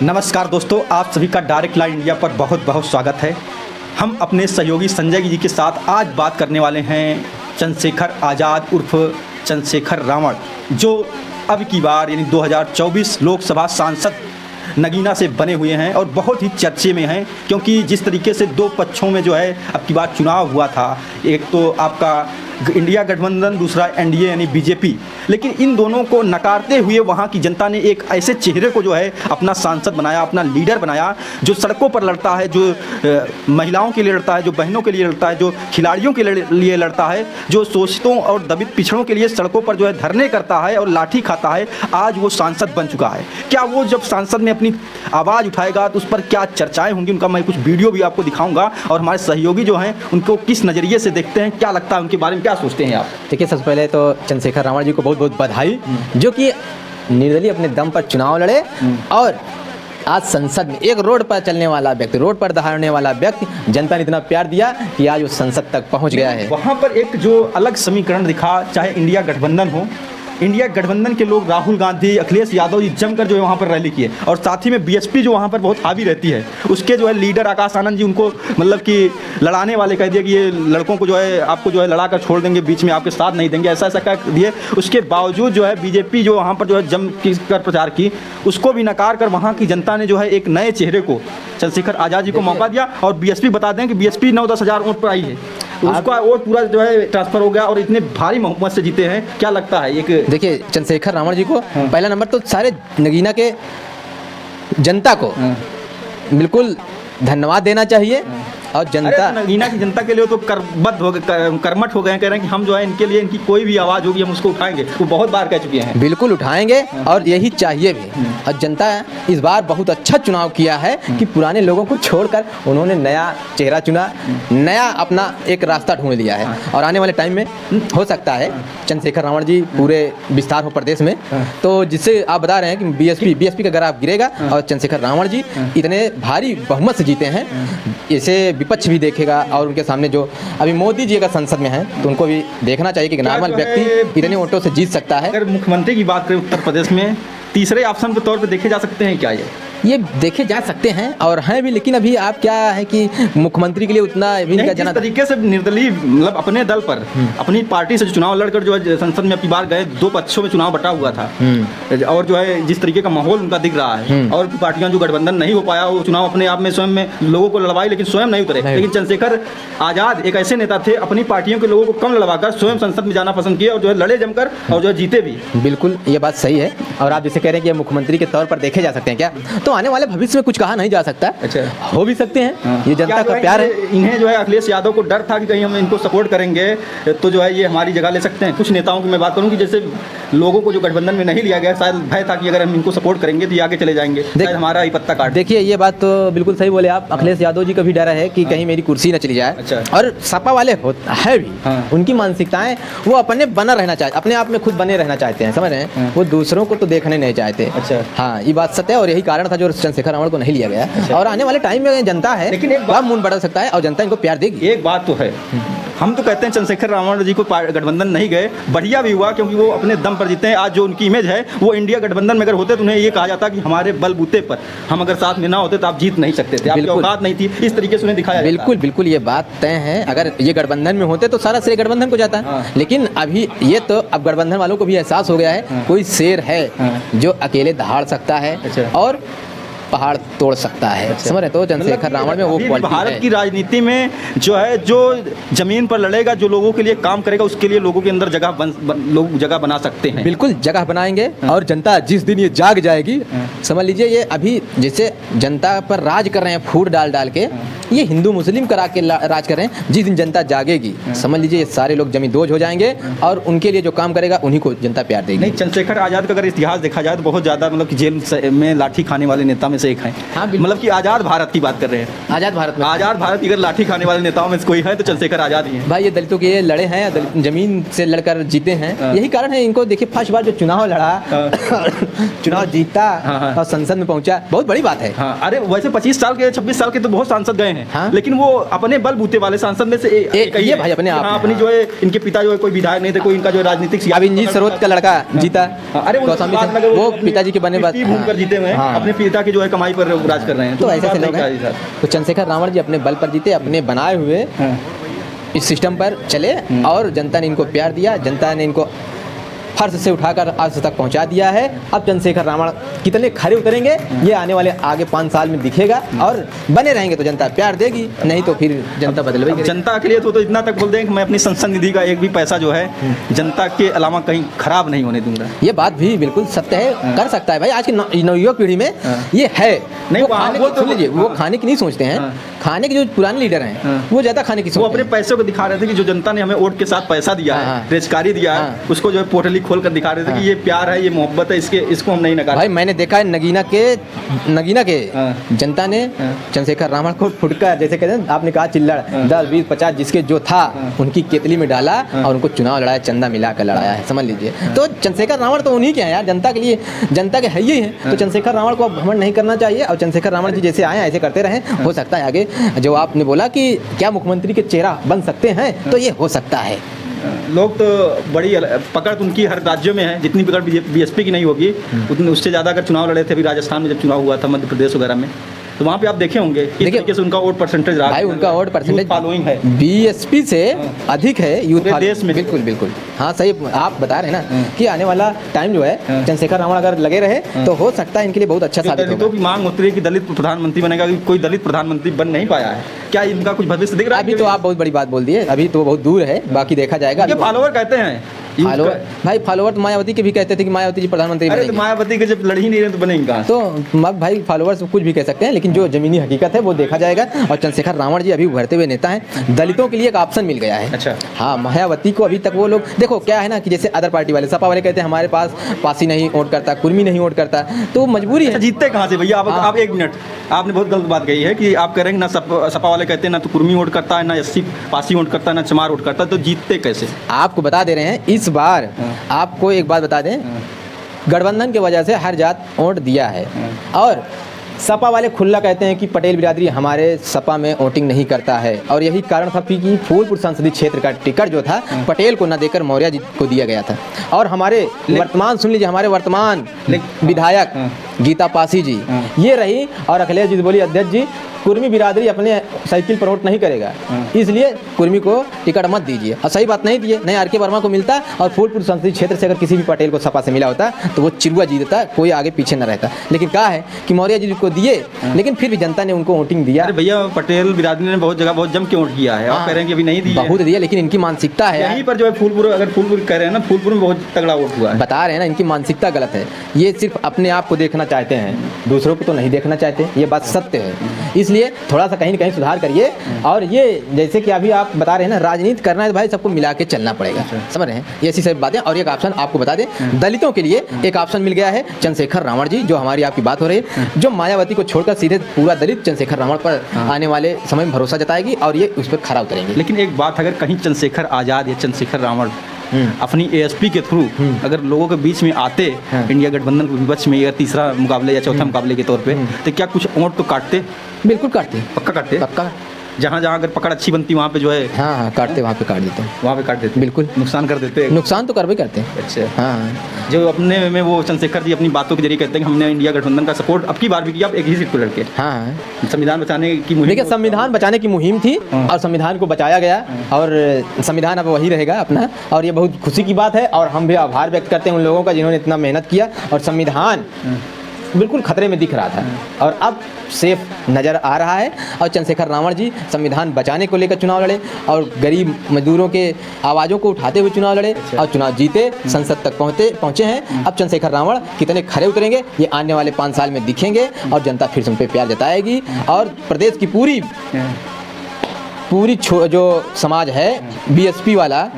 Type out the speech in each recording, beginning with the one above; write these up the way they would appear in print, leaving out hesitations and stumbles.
नमस्कार दोस्तों, आप सभी का डायरेक्ट लाइन इंडिया पर बहुत बहुत स्वागत है। हम अपने सहयोगी संजय जी के साथ आज बात करने वाले हैं चंद्रशेखर आज़ाद उर्फ चंद्रशेखर रावण, जो अब की बार यानी 2024 लोकसभा सांसद नगीना से बने हुए हैं और बहुत ही चर्चे में हैं, क्योंकि जिस तरीके से दो पक्षों में जो है अब की बार चुनाव हुआ था, एक तो आपका इंडिया गठबंधन, दूसरा एनडीए यानी बीजेपी, लेकिन इन दोनों को नकारते हुए वहाँ की जनता ने एक ऐसे चेहरे को जो है अपना सांसद बनाया, अपना लीडर बनाया, जो सड़कों पर लड़ता है, जो महिलाओं के लिए लड़ता है, जो बहनों के लिए लड़ता है, जो खिलाड़ियों के लिए लड़ता है, जो शोषितों और दबित पिछड़ों के लिए सड़कों पर जो है धरने करता है और लाठी खाता है। आज वो सांसद बन चुका है। क्या वो जब सांसद में अपनी आवाज़ उठाएगा तो उस पर क्या चर्चाएँ होंगी, उनका मैं कुछ वीडियो भी आपको दिखाऊँगा, और हमारे सहयोगी जो हैं उनको किस नज़रिए से देखते हैं, क्या लगता है उनके बारे में, क्या सोचते हैं आप। देखिए, सबसे पहले तो चंद्रशेखर रावण जी को बहुत बहुत बधाई, जो कि निर्दलीय अपने दम पर चुनाव लड़े और आज संसद में एक रोड पर चलने वाला व्यक्ति, रोड पर दहाड़ने वाला व्यक्ति, जनता ने इतना प्यार दिया कि आज वो संसद तक पहुंच गया है। वहाँ पर एक जो अलग समीकरण दिखा, चाहे इंडिया गठबंधन हो, इंडिया गठबंधन के लोग राहुल गांधी, अखिलेश यादव जी जमकर जो है वहाँ पर रैली किए, और साथ ही में बीएसपी जो वहाँ पर बहुत हावी रहती है, उसके जो है लीडर आकाश आनंद जी उनको मतलब कि लड़ाने वाले कह दिए कि ये लड़कों को जो है आपको जो है लड़ा कर छोड़ देंगे, बीच में आपके साथ नहीं देंगे, ऐसा ऐसा कह दिए। उसके बावजूद जो है बीजेपी जो वहाँ पर जो है जम कर प्रचार की, उसको भी नकार कर वहाँ की जनता ने जो है एक नए चेहरे को, चंद्रशेखर आज़ाद जी को मौका दिया। और बीएसपी बता दें कि बीएसपी 9-10 हज़ार वोट पर आई है, उसका वोट पूरा जो है ट्रांसफर हो गया और इतने भारी बहुमत से जीते हैं। क्या लगता है एक, देखिए, चंद्रशेखर रावण जी को पहला नंबर तो सारे नगीना के जनता को बिल्कुल धन्यवाद देना चाहिए। और जनता, नगीना की जनता के लिए तो कर्मठ हो गए हैं, कह रहे हैं कि हम जो है इनके लिए, इनकी कोई भी आवाज़ होगी हम उसको उठाएंगे, वो बहुत बार कह चुके हैं। बिल्कुल उठाएंगे और यही चाहिए भी। और जनता इस बार बहुत अच्छा चुनाव किया है कि पुराने लोगों को छोड़कर उन्होंने नया चेहरा चुना, नया अपना एक रास्ता ढूंढ लिया है। और आने वाले टाइम में हो सकता है चंद्रशेखर रावण जी पूरे विस्तार हो प्रदेश में, तो जिससे आप बता रहे हैं कि बीएसपी का ग्राफ गिरेगा और चंद्रशेखर रावण जी इतने भारी बहुमत से जीते हैं, इसे विपक्ष भी देखेगा। और उनके सामने जो अभी मोदी जी अगर संसद में हैं तो उनको भी देखना चाहिए कि नॉर्मल व्यक्ति इतने वोटों से जीत सकता है। अगर मुख्यमंत्री की बात करें उत्तर प्रदेश में, तीसरे ऑप्शन के तौर पे देखे जा सकते हैं क्या ये देखे जा सकते हैं और हैं भी, लेकिन अभी आप क्या है कि मुख्यमंत्री के लिए उतना भी इनका जिस तरीके से निर्दलीय मतलब अपने दल पर, अपनी पार्टी से चुनाव लड़कर जो है संसद में अपनी बार गए, दो पक्षों में चुनाव बटा हुआ था, और जो है जिस तरीके का माहौल उनका दिख रहा है, और पार्टियां जो गठबंधन नहीं हो पाया, वो चुनाव अपने आप में स्वयं में लोगों को लड़वाई, लेकिन स्वयं नहीं उतरे। लेकिन चंद्रशेखर आज़ाद एक ऐसे नेता थे, अपनी पार्टियों के लोगों को कम लड़वाकर स्वयं संसद में जाना पसंद किया और जो है लड़े जमकर और जो है जीते भी। बिल्कुल, ये बात सही है। और आप जैसे कह रहे हैं कि मुख्यमंत्री के तौर पर देखे जा सकते हैं क्या, तो आने वाले भविष्य में कुछ कहा नहीं जा सकता। अच्छा, हो भी सकते हैं। ये जनता का प्यार है। इन्हें जो है अखिलेश यादव को डर था कि कहीं हम इनको सपोर्ट करेंगे तो जो है ये हमारी जगह ले सकते हैं। कुछ नेताओं की मैं बात करूं कि जैसे लोगों को जो गठबंधन में नहीं लिया गया, शायद भय था कि अगर हम इनको सपोर्ट करेंगे तो ये आगे चले जाएंगे, शायद हमारा ही पत्ता काट। देखिए, ये बात तो बिल्कुल सही बोले आप। अखिलेश यादव जी का भी डर है कि कहीं मेरी कुर्सी न चली जाए। अच्छा। और सपा वाले है भी, उनकी मानसिकताएं, वो अपने बना रहना चाहते, अपने आप में खुद बने रहना चाहते हैं, समझ रहे हैं, वो दूसरों को तो देखने नहीं चाहते। अच्छा। हाँ, ये बात सत्य है और यही कारण था जो चंद्रशेखर रावण को नहीं लिया गया। और आने वाले टाइम में जनता है, लेकिन एक बात मूड बढ़ा सकता है और जनता इनको प्यार देगी। एक बात तो है, हम तो कहते हैं चंद्रशेखर रावण जी को गठबंधन नहीं गए, बढ़िया भी हुआ, क्योंकि वो अपने दम पर जीते हैं। आज जो उनकी इमेज है, वो इंडिया गठबंधन में अगर होते तो उन्हें ये कहा जाता कि हमारे बलबूते पर हम अगर साथ में ना होते तो आप जीत नहीं सकते थे, आपकी औकात नहीं थी, इस तरीके से उन्हें दिखाया। बिल्कुल बिल्कुल, ये बात तय है। अगर ये गठबंधन में होते तो सारा श्रेय गठबंधन को जाता। लेकिन अभी ये तो अब गठबंधन वालों को भी एहसास हो गया है, कोई शेर है जो अकेले दहाड़ सकता है और पहाड़ तोड़ सकता है। समझ रहे, तो चंद्रशेखर रावण में वो क्वालिटी है। भारत की राजनीति में जो है, जो जमीन पर लड़ेगा, जो लोगों के लिए काम करेगा, उसके लिए लोगों के अंदर लोग जगह बना सकते हैं। बिल्कुल जगह बनाएंगे। और जनता जिस दिन ये जाग जाएगी, समझ लीजिए, ये अभी जैसे जनता पर राज कर रहे हैं फूट डाल डाल के, ये हिंदू मुस्लिम करा के राज कर रहे हैं। जिस दिन जनता जागेगी, समझ लीजिए ये सारे लोग जमींदोज हो जाएंगे और उनके लिए जो काम करेगा उन्हीं को जनता प्यार देगी। नहीं, चंद्रशेखर आज़ाद का अगर इतिहास देखा जाए तो बहुत ज़्यादा मतलब कि जेल में लाठी खाने वाले नेता में से एक हैं। हाँ, मतलब कि आज़ाद भारत की बात कर रहे हैं। आज़ाद भारत में, आज़ाद भारत की अगर लाठी खाने वाले नेताओं में से कोई है तो चंद्रशेखर आज़ाद ही है। भाई, ये दलितों के लड़े हैं, जमीन से लड़कर जीते हैं। यही कारण है इनको। देखिए, फर्स्ट बार जो चुनाव लड़ा, चुनाव जीता और संसद में पहुंचा, बहुत बड़ी बात है। अरे वैसे 25 साल के 26 साल के तो बहुत सांसद गए हैं, लेकिन वो अपने बलबूते वाले सांसद में से एक ही है भाई। अपने आप अपनी जो है, इनके पिता जो है कोई विधायक नहीं थे, कोई इनका जो राजनीतिक अविनजीत सरोत का लड़का जीता। अरे वो पिताजी के बने बात जीते हुए अपने पिता के जो है कमाई पर राज कर रहे हैं। तो ऐसे बात ऐसे नहीं लोग कहा जी हैं। साहब। तो चंद्रशेखर रावण जी अपने बल पर जीते, अपने बनाए हुए हाँ। इस सिस्टम पर चले और जनता ने इनको प्यार दिया, जनता ने इनको फर्श से उठाकर आज तक पहुंचा दिया है। अब चंद्रशेखर रावण कितने खरे उतरेंगे ये आने वाले आगे 5 साल में दिखेगा, और बने रहेंगे तो जनता प्यार देगी, नहीं तो फिर जनता बदल अब जनता के लिए तो इतना तक बोल दें कि मैं अपनी संसद निधि का एक भी पैसा जो है जनता के अलावा कहीं खराब नहीं होने दूंगा। ये बात भी बिल्कुल सत्य है, कर सकता है भाई। आज की नवयुवक पीढ़ी में ये है नहीं, वो वो खाने वो की- तो- सुन लीजिए, वो हाँ। खाने की नहीं सोचते हैं। हाँ। खाने के जो पुराने लीडर हैं हाँ। वो ज्यादा खाने की वो सोचते अपने हैं। पैसों को दिखा रहे थे कि जो जनता ने हमें वोट के साथ पैसा दिया है, हाँ। रेजकारी दिया है, हाँ। उसको जो है पोटली खोल कर दिखा रहे थे कि ये प्यार है, ये मोहब्बत है, इसको हम नहीं नकार। भाई मैंने देखा है नगीना के हाँ। जनता ने हाँ। चंद्रशेखर रावण को फुटकर, जैसे कहते हैं आपने कहा चिल्लड़, 10 20 50 जिसके जो था उनकी केतली में डाला और उनको चुनाव लड़ाया, चंदा मिला कर लड़ाया है, समझ लीजिए। तो चंद्रशेखर रावण तो उन्हीं के हैं यार, जनता के लिए, जनता के है ही है। तो चंद्रशेखर रावण को अब घमंड नहीं करना चाहिए, और चंद्रशेखर रावण जी जैसे आए हैं ऐसे करते रहें। हो सकता है आगे जो आपने बोला कि क्या मुख्यमंत्री के चेहरा बन सकते हैं, तो ये हो सकता है। लोग तो बड़ी पकड़ तो उनकी हर राज्यों में है, जितनी पकड़ बीएसपी की नहीं होगी उतनी, उससे ज़्यादा अगर चुनाव लड़े थे अभी राजस्थान में जब चुनाव हुआ था, मध्य प्रदेश वगैरह में, तो वहाँ पे आप देखे होंगे किस देखिए, तरीके से उनका वोट परसेंटेज रहा। भाई उनका वोट परसेंटेज फॉलोइंग है बीएसपी से अधिक है यूथ पूरे देश में। बिल्कुल बिल्कुल, हाँ सही आप बता रहे हैं ना कि आने वाला टाइम जो है हाँ। चंद्रशेखर रावण अगर लगे रहे तो हो सकता है इनके लिए बहुत अच्छा साबित दलितों होगा। की मांग होती है कि दलित प्रधानमंत्री बनेगा, कि कोई दलित प्रधानमंत्री बन नहीं पाया है। क्या इनका कुछ भविष्य दिख रहा है? अभी तो आप बहुत बड़ी बात बोल दिए, अभी तो बहुत दूर है, बाकी देखा जाएगा। ये फॉलोअर कहते हैं फॉलोअर, भाई फॉलोअर तो मायावती के भी कहते थे कि मायावती जी प्रधानमंत्री अरे तो बनेंगे। मायावती के जब लड़ ही नहीं रहे तो बनेंगे कहाँ से? तो अब भाई फॉलोअर्स कुछ भी कह सकते हैं, लेकिन जो जमीनी हकीकत है वो देखा जाएगा। और चंद्रशेखर रावण जी अभी उभरते हुए नेता हैं, दलितों के लिए एक ऑप्शन मिल गया है। अच्छा। हाँ, मायावती को अभी तक वो लोग देखो क्या है ना कि जैसे अदर पार्टी वाले, सपा वाले कहते हैं हमारे पास पासी नहीं वोट करता, कुर्मी नहीं वोट करता, तो मजबूरी अच्छा, है। जीतते कहाँ से भैया? हाँ। आप एक मिनट, आपने बहुत गलत बात कही है कि आप कह रहे हैं ना सपा वाले कहते हैं ना तो कुर्मी वोट करता है, ना एससी पासी वोट करता है, ना चमार वोट करता है, तो जीतते कैसे? आपको बता दे रहे हैं इस बार, आपको एक बात बता दें, गठबंधन की वजह से हर जात वोट दिया है। और सपा वाले खुला कहते हैं कि पटेल बिरादरी हमारे सपा में वोटिंग नहीं करता है, और यही कारण था कि फूलपुर संसदीय क्षेत्र का टिकट जो था पटेल को न देकर मौर्य जी को दिया गया था। और हमारे वर्तमान, सुन लीजिए, हमारे वर्तमान विधायक गीता पासी जी ये रही, और अखिलेश जी बोली अध्यक्ष जी कुर्मी बिरादरी अपने साइकिल पर वोट नहीं करेगा, इसलिए कुर्मी को टिकट मत दीजिए। और सही बात नहीं दिए, नहीं आर के वर्मा को मिलता, और फूलपुर संसदीय क्षेत्र से अगर किसी भी पटेल को सपा से मिला होता तो वो चिरुआ जीतता, कोई आगे पीछे न रहता। लेकिन क्या है कि मौर्य जी को दिए, लेकिन फिर भी जनता ने उनको वोटिंग दिया। अरे भैया पटेल बिरादरी ने बहुत जगह बहुत जम के वोट किया है, आप कह रहे हैं कि अभी नहीं दिया। बहुत दिया, लेकिन इनकी मानसिकता है यहीं पर जो है फूलपुर, अगर फूलपुर कह रहे हैं ना, फूलपुर में बहुत तगड़ा वोट हुआ है। बता रहे हैं ना, इनकी मानसिकता गलत है। ये सिर्फ अपने आप को देखना चाहते हैं, दूसरों को तो नहीं देखना चाहते, ये बात सत्य है। इसलिए थोड़ा सा कहीं न कहीं सुधार करिए। और ये जैसे कि अभी आप बता रहे हैं ना, राजनीति करना है तो भाई सबको मिला के चलना पड़ेगा, समझ रहे हैं, ये ऐसी सब बातें। और एक ऑप्शन आपको बता दें, दलितों के लिए एक ऑप्शन मिल गया है, चंद्रशेखर रावण जी, जो हमारी आपकी बात हो रही है, जो मायावती को छोड़कर सीधे पूरा दलित चंद्रशेखर रावण पर आने वाले समय में भरोसा जताएगी, और ये उस पर खरा उतरेंगे। लेकिन एक बात, अगर कहीं चंद्रशेखर आज़ाद या चंद्रशेखर रावण अपनी एएसपी के थ्रू अगर लोगों के बीच में आते, इंडिया गठबंधन के विपक्ष में, या तीसरा मुकाबले या चौथा मुकाबले के तौर पे, तो क्या कुछ वोट तो काटते? बिल्कुल काटते, पक्का काटते। पक्का। जहाँ जहाँ अगर पकड़ अच्छी बनती वहाँ पे जो है, हाँ हाँ काटते, वहाँ पे काट देते हैं, वहाँ पे काट देते, बिल्कुल नुकसान कर देते। नुकसान तो करवे करते हैं। अच्छा। हाँ, जो अपने में वो चंद्रशेखर जी अपनी बातों के जरिए कहते हैं कि हमने इंडिया गठबंधन का सपोर्ट अब की बार भी किया, आप एक ही सीट पर लड़के हाँ। संविधान बचाने की मुहिम। देखिए, संविधान बचाने की मुहिम थी और संविधान को बचाया गया, और संविधान अब वही रहेगा अपना, और ये बहुत खुशी की बात है। और हम भी आभार व्यक्त करते हैं उन लोगों का जिन्होंने इतना मेहनत किया, और संविधान बिल्कुल खतरे में दिख रहा था और अब सेफ नज़र आ रहा है। और चंद्रशेखर रावण जी संविधान बचाने को लेकर चुनाव लड़े, और गरीब मजदूरों के आवाज़ों को उठाते हुए चुनाव लड़े, और चुनाव जीते, संसद तक पहुँचे हैं। अब चंद्रशेखर रावण कितने खरे उतरेंगे ये आने वाले 5 साल में दिखेंगे, और जनता फिर से उन पर प्यार जताएगी। और प्रदेश की पूरी जो समाज है बीएसपी वाला,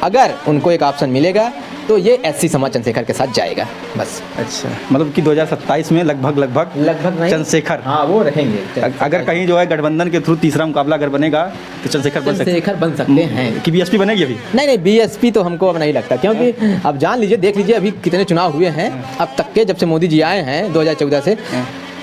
अगर उनको एक ऑप्शन मिलेगा तो ये एससी समाज चंद्रशेखर के साथ जाएगा, बस। अच्छा, मतलब कि 2027 में लगभग नहीं, चंद्रशेखर, हाँ वो रहेंगे। अगर कहीं जो है गठबंधन के थ्रू तीसरा मुकाबला अगर बनेगा तो चंद्रशेखर बन सकते हैं। कि बीएसपी बनेगी अभी? नहीं, बीएसपी तो हमको अब नहीं लगता, क्योंकि अब जान लीजिए, देख लीजिए अभी कितने चुनाव हुए हैं अब तक के, जब से मोदी जी आए हैं 2014 से,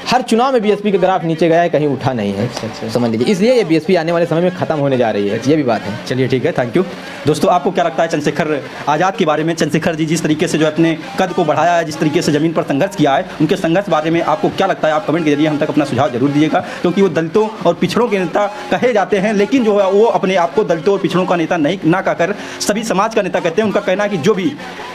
हर चुनाव में बीएसपी का ग्राफ नीचे गया है, कहीं उठा नहीं है। अच्छा। समझ लीजिए, इसलिए ये बीएसपी आने वाले समय में खत्म होने जा रही है, ये भी बात है। चलिए ठीक है, थैंक यू। दोस्तों, आपको क्या लगता है चंद्रशेखर आज़ाद के बारे में? चंद्रशेखर जी जिस तरीके से जो अपने कद को बढ़ाया है, जिस तरीके से ज़मीन पर संघर्ष किया है, उनके संघर्ष बारे में आपको क्या लगता है? आप कमेंट के जरिए हम तक अपना सुझाव जरूर दीजिएगा, क्योंकि वो दलितों और पिछड़ों के नेता कहे जाते हैं, लेकिन जो है वो अपने आप को दलितों और पिछड़ों का नेता नहीं ना कहकर सभी समाज का नेता कहते हैं। उनका कहना है कि जो भी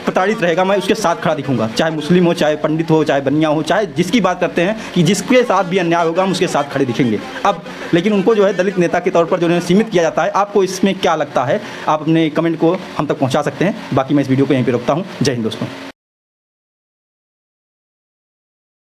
प्रताड़ित रहेगा मैं उसके साथ खड़ा दिखूंगा, चाहे मुस्लिम हो, चाहे पंडित हो, चाहे बनिया हो, चाहे जिसकी बात करते हैं कि जिसके साथ भी अन्याय होगा हम उसके साथ खड़े दिखेंगे। अब लेकिन उनको जो है दलित नेता के तौर पर जो है सीमित किया जाता है। आपको इसमें क्या लगता है? आप अपने कमेंट को हम तक पहुंचा सकते हैं। बाकी मैं इस वीडियो को यहीं पे रोकता हूं। जय हिंद दोस्तों।